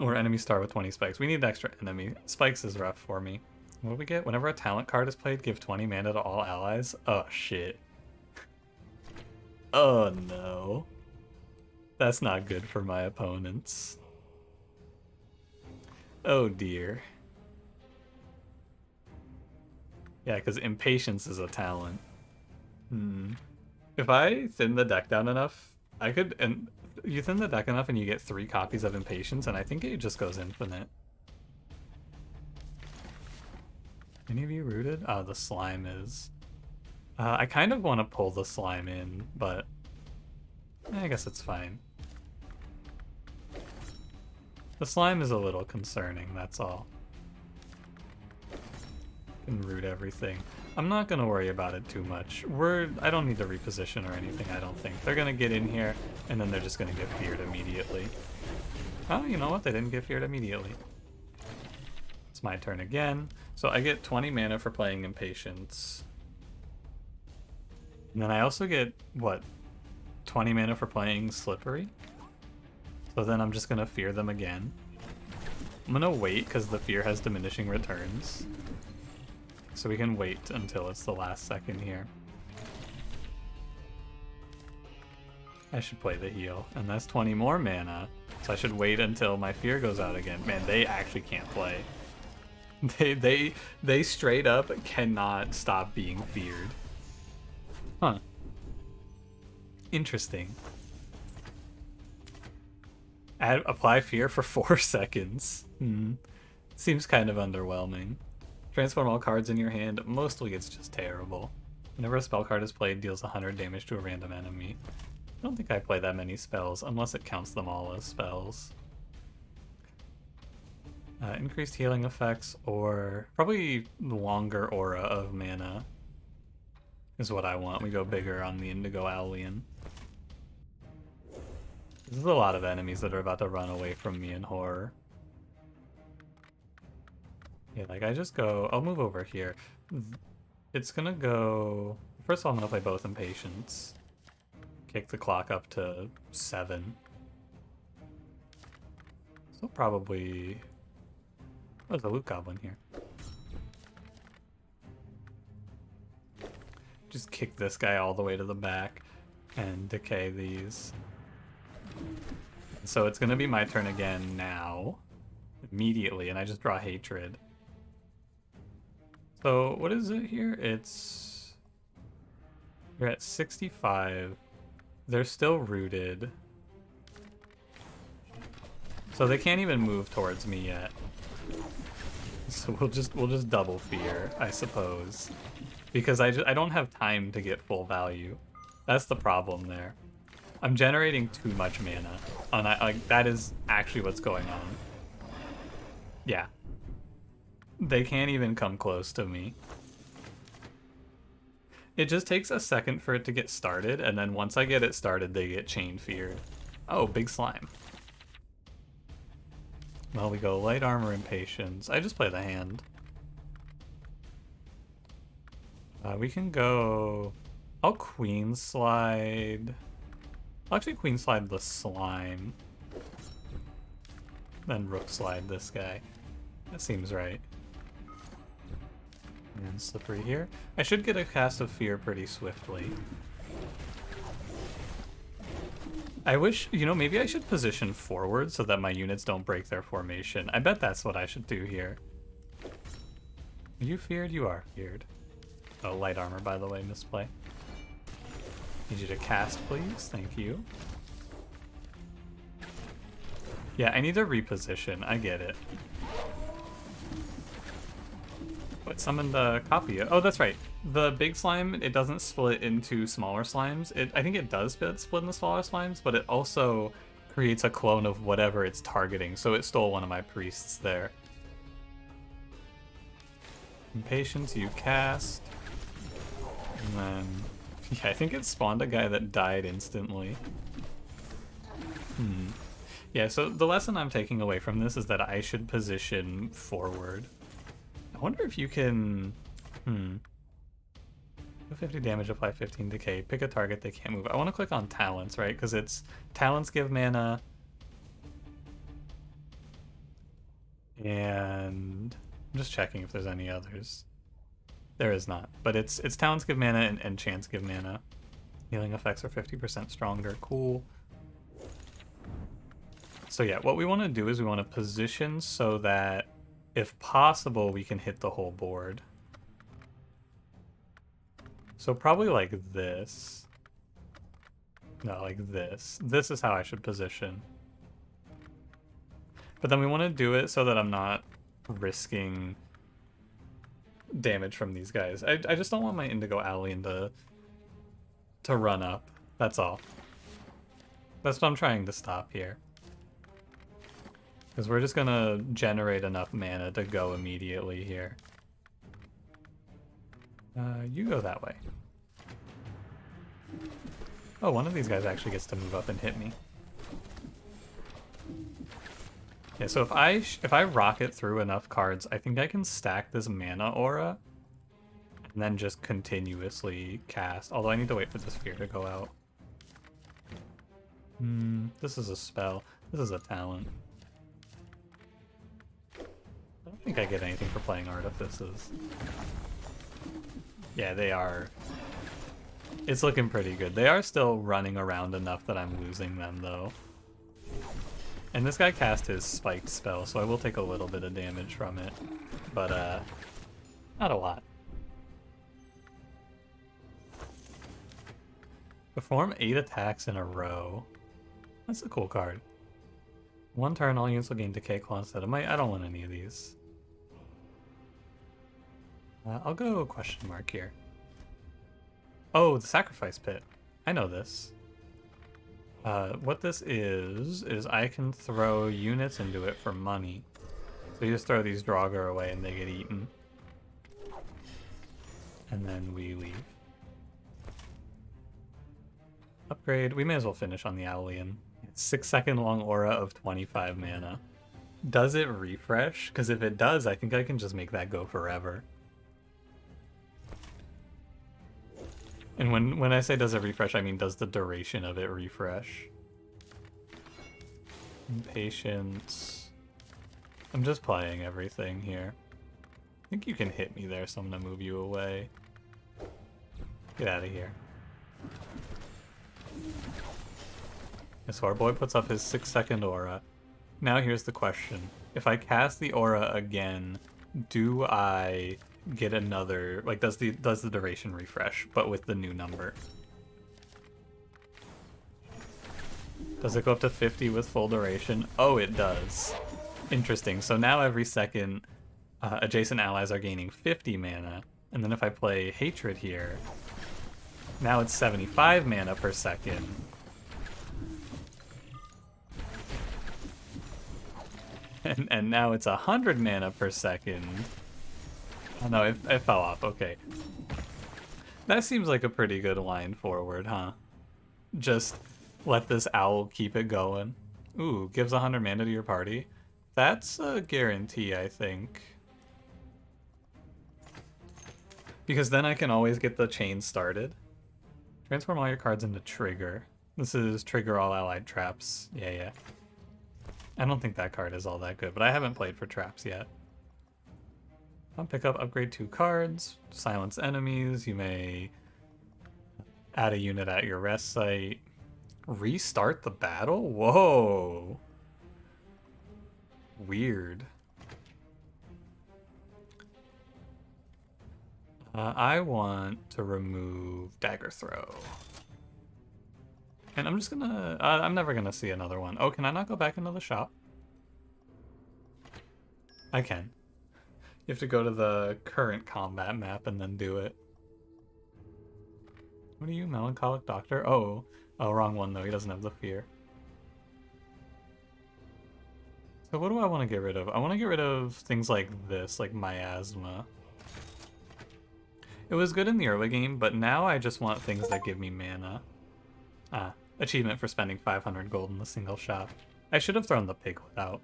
Speaker 1: or enemy star with 20 spikes. We need an extra enemy. Spikes is rough for me. What do we get? Whenever a talent card is played, give 20 mana to all allies. Oh, shit. Oh, no. That's not good for my opponents. Oh, dear. Yeah, because impatience is a talent. If I thin the deck down enough, I could... and you thin the deck enough and you get 3 copies of Impatience, and I think it just goes infinite. Any of you rooted? Oh, the slime is. I kind of want to pull the slime in, but I guess it's fine. The slime is a little concerning, that's all. Can root everything. I'm not going to worry about it too much. I don't need to reposition or anything, I don't think. They're going to get in here, and then they're just going to get feared immediately. Oh, you know what? They didn't get feared immediately. It's my turn again. So I get 20 mana for playing Impatience. And then I also get, what, 20 mana for playing Slippery? So then I'm just going to fear them again. I'm going to wait because the fear has diminishing returns. So we can wait until it's the last second here. I should play the heal, and that's 20 more mana. So I should wait until my fear goes out again. Man, they actually can't play. They straight up cannot stop being feared. Huh. Interesting. Apply fear for 4 seconds. Seems kind of underwhelming. Transform all cards in your hand. Mostly it's just terrible. Whenever a spell card is played, deals 100 damage to a random enemy. I don't think I play that many spells, unless it counts them all as spells. Increased healing effects, or probably longer aura of mana is what I want. We go bigger on the Indigo Owlian. This is a lot of enemies that are about to run away from me in horror. Yeah, like I just go... I'll move over here. It's gonna go... First of all, I'm gonna play both Impatience. Kick the clock up to 7. So probably... Oh, there's a loot goblin here. Just kick this guy all the way to the back and decay these. So it's gonna be my turn again now. Immediately, and I just draw Hatred. So what is it here? It's... You're at 65. They're still rooted. So they can't even move towards me yet. So we'll just double fear, I suppose. Because I don't have time to get full value. That's the problem there. I'm generating too much mana. And like that is actually what's going on. Yeah. They can't even come close to me. It just takes a second for it to get started, and then once I get it started, they get chain feared. Oh, big slime. Well, we go light armor, Impatience. I just play the hand. We can go... I'll queen slide... I'll actually queen slide the slime. Then rook slide this guy. That seems right. And slippery here. I should get a cast of fear pretty swiftly. I wish, you know, maybe I should position forward so that my units don't break their formation. I bet that's what I should do here. Are you feared? You are feared. Oh, light armor, by the way, misplay. Need you to cast, please. Thank you. Yeah, I need to reposition. I get it. What, summoned a copy? Oh, that's right. The big slime, it doesn't split into smaller slimes. I think it does split into smaller slimes, but it also creates a clone of whatever it's targeting, so it stole one of my priests there. Impatience, you cast. And then... Yeah, I think it spawned a guy that died instantly. Yeah, so the lesson I'm taking away from this is that I should position forward. I wonder if you can... 50 damage, apply 15 decay. Pick a target they can't move. I want to click on talents, right? Because it's... Talents give mana. And... I'm just checking if there's any others. There is not. But it's talents give mana and enchants give mana. Healing effects are 50% stronger. Cool. So yeah, what we want to do is we want to position so that, if possible, we can hit the whole board. So probably like this. No, like this. This is how I should position. But then we want to do it so that I'm not risking damage from these guys. I just don't want my Indigo Alien to run up. That's all. That's what I'm trying to stop here. Because we're just gonna generate enough mana to go immediately here. You go that way. Oh, one of these guys actually gets to move up and hit me. Yeah, so if I rocket through enough cards, I think I can stack this mana aura and then just continuously cast. Although I need to wait for the sphere to go out. This is a spell. This is a talent. I don't think I get anything for playing Artifices. Yeah, they are. It's looking pretty good. They are still running around enough that I'm losing them, though. And this guy cast his spiked spell, so I will take a little bit of damage from it. But, not a lot. Perform 8 attacks in a row. That's a cool card. One turn, all units will gain Decay Claw instead of Might. I don't want any of these. I'll go question mark here. Oh, the Sacrifice Pit. I know this. What this is I can throw units into it for money. So you just throw these Draugr away and they get eaten. And then we leave. Upgrade. We may as well finish on the Owlian. 6-second long aura of 25 mana. Does it refresh? Because if it does, I think I can just make that go forever. And when I say does it refresh, I mean does the duration of it refresh? Impatience. I'm just playing everything here. I think you can hit me there, so I'm gonna move you away. Get out of here. This boy puts up his 6-second aura. Now here's the question. If I cast the aura again, do I get another, like, does the duration refresh, but with the new number? Does it go up to 50 with full duration? Oh, it does. Interesting. So now every second, adjacent allies are gaining 50 mana, and then if I play Hatred here, now it's 75 mana per second. And now it's 100 mana per second. Oh no, it fell off. Okay. That seems like a pretty good line forward, huh? Just let this owl keep it going. Ooh, gives 100 mana to your party. That's a guarantee, I think. Because then I can always get the chain started. Transform all your cards into trigger. This is trigger all allied traps. Yeah. I don't think that card is all that good, but I haven't played for traps yet. I'll pick up, upgrade 2 cards, silence enemies. You may add a unit at your rest site. Restart the battle? Whoa. Weird. I want to remove Dagger Throw. And I'm just gonna... I'm never gonna see another one. Oh, can I not go back into the shop? I can. You have to go to the current combat map and then do it. What are you, Melancholic Doctor? Oh, wrong one though. He doesn't have the fear. So what do I want to get rid of? I want to get rid of things like this, like Miasma. It was good in the early game, but now I just want things that give me mana. Achievement for spending 500 gold in a single shop. I should have thrown the piglet out.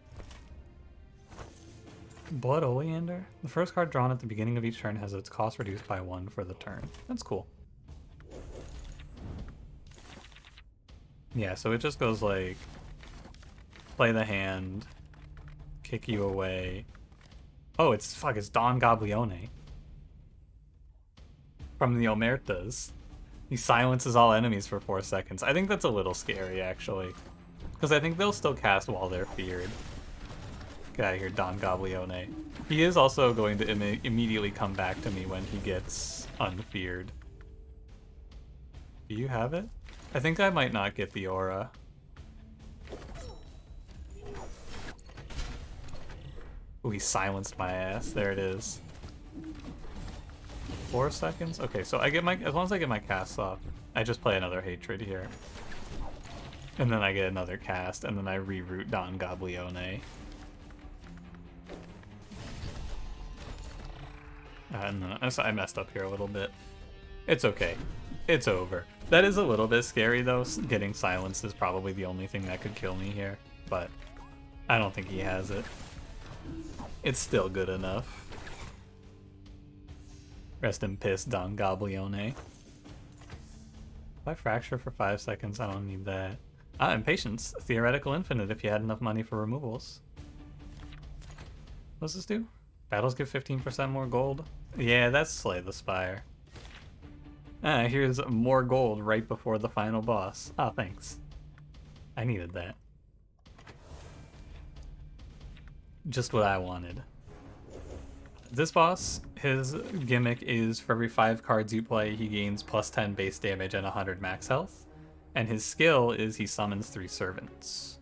Speaker 1: Blood Oleander? The first card drawn at the beginning of each turn has its cost reduced by 1 for the turn. That's cool. Yeah, so it just goes like... play the hand, kick you away. Oh, it's Don Gablione. From the Omertas. He silences all enemies for 4 seconds. I think that's a little scary, actually. Because I think they'll still cast while they're feared. Get out of here, Don Gablione. He is also going to immediately come back to me when he gets unfeared. Do you have it? I think I might not get the aura. Ooh, he silenced my ass. There it is. 4 seconds? Okay, so I get my, as long as I get my casts off, I just play another Hatred here. And then I get another cast, and then I reroute Don Gablione. And then I messed up here a little bit. It's okay. It's over. That is a little bit scary, though. Getting silenced is probably the only thing that could kill me here. But I don't think he has it. It's still good enough. Rest in piss, Don Gablione. If I fracture for 5 seconds, I don't need that. Impatience. Theoretical infinite if you had enough money for removals. What does this do? Battles give 15% more gold. Yeah, that's Slay the Spire. Here's more gold right before the final boss. Oh, thanks. I needed that. Just what I wanted. This boss, his gimmick is for every 5 cards you play, he gains plus 10 base damage and 100 max health. And his skill is he summons 3 servants.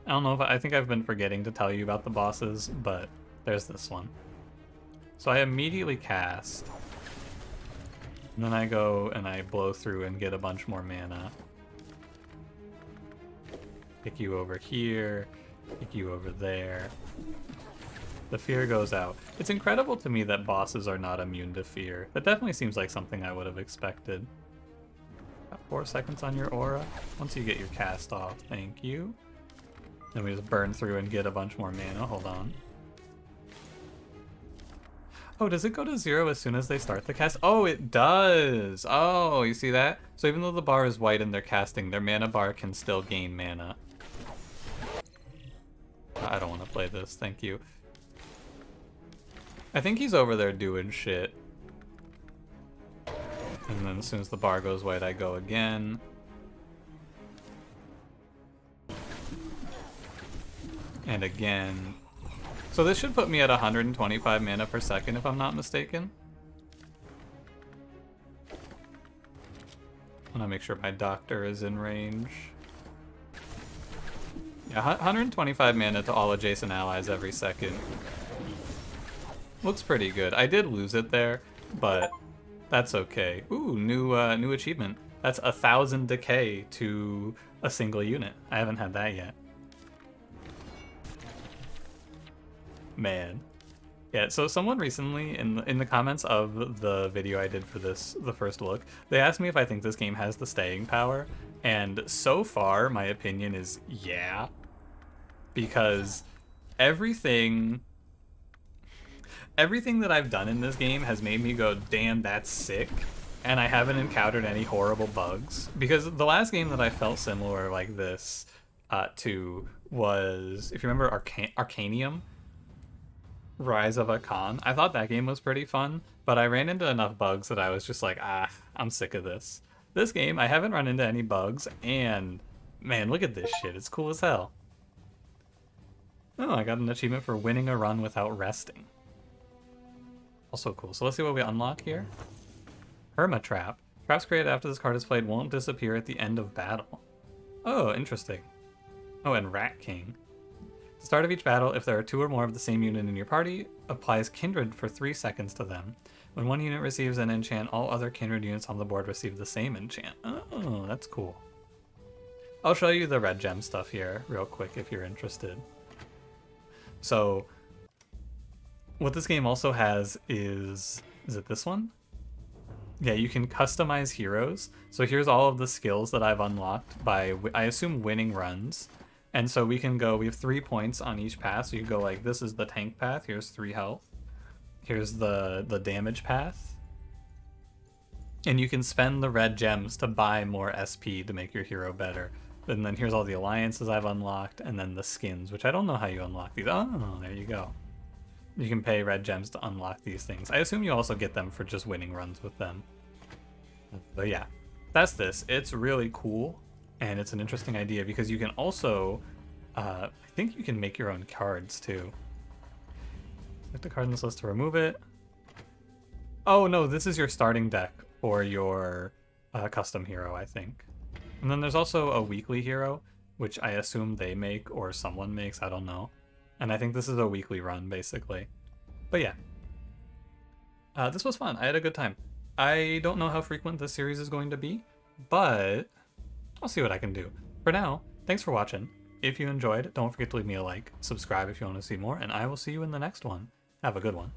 Speaker 1: I don't know if I think I've been forgetting to tell you about the bosses, but there's this one. So I immediately cast, and then I go and I blow through and get a bunch more mana. Pick you over here, pick you over there. The fear goes out. It's incredible to me that bosses are not immune to fear. That definitely seems like something I would have expected. Got 4 seconds on your aura. Once you get your cast off, thank you. Then we just burn through and get a bunch more mana. Hold on. Oh, does it go to 0 as soon as they start the cast? Oh, it does! Oh, you see that? So even though the bar is white and they're casting, their mana bar can still gain mana. I don't want to play this, thank you. I think he's over there doing shit. And then as soon as the bar goes white, I go again. And again. So this should put me at 125 mana per second if I'm not mistaken. I want to make sure my doctor is in range. Yeah, 125 mana to all adjacent allies every second. Looks pretty good. I did lose it there, but that's okay. Ooh, new achievement. That's 1,000 decay to a single unit. I haven't had that yet. Man. Yeah, so someone recently in the comments of the video I did for this, the first look, they asked me if I think this game has the staying power, and so far my opinion is yeah, because everything that I've done in this game has made me go, damn, that's sick, and I haven't encountered any horrible bugs. Because the last game that I felt similar like this to was, if you remember Arcanium, Rise of Akan. I thought that game was pretty fun, but I ran into enough bugs that I was just like, I'm sick of this. This game, I haven't run into any bugs, and man, look at this shit. It's cool as hell. Oh, I got an achievement for winning a run without resting. Also cool. So let's see what we unlock here. Herma Trap. Traps created after this card is played won't disappear at the end of battle. Oh, interesting. Oh, and Rat King. At the start of each battle, if there are 2 or more of the same unit in your party, applies Kindred for 3 seconds to them. When one unit receives an enchant, all other Kindred units on the board receive the same enchant. Oh, that's cool. I'll show you the red gem stuff here real quick if you're interested. So, what this game also has is it this one? Yeah, you can customize heroes. So here's all of the skills that I've unlocked by, I assume, winning runs. And so we can go, we have 3 points on each path. So you go like, this is the tank path, here's 3 health. Here's the damage path. And you can spend the red gems to buy more SP to make your hero better. And then here's all the alliances I've unlocked, and then the skins, which I don't know how you unlock these. Oh, there you go. You can pay red gems to unlock these things. I assume you also get them for just winning runs with them. But yeah, that's this. It's really cool, and it's an interesting idea because you can also, I think you can make your own cards too. Select a card in this list to remove it. Oh no, this is your starting deck for your custom hero, I think. And then there's also a weekly hero, which I assume they make or someone makes, I don't know. And I think this is a weekly run, basically. But yeah. This was fun. I had a good time. I don't know how frequent this series is going to be, but I'll see what I can do. For now, thanks for watching. If you enjoyed, don't forget to leave me a like, subscribe if you want to see more, and I will see you in the next one. Have a good one.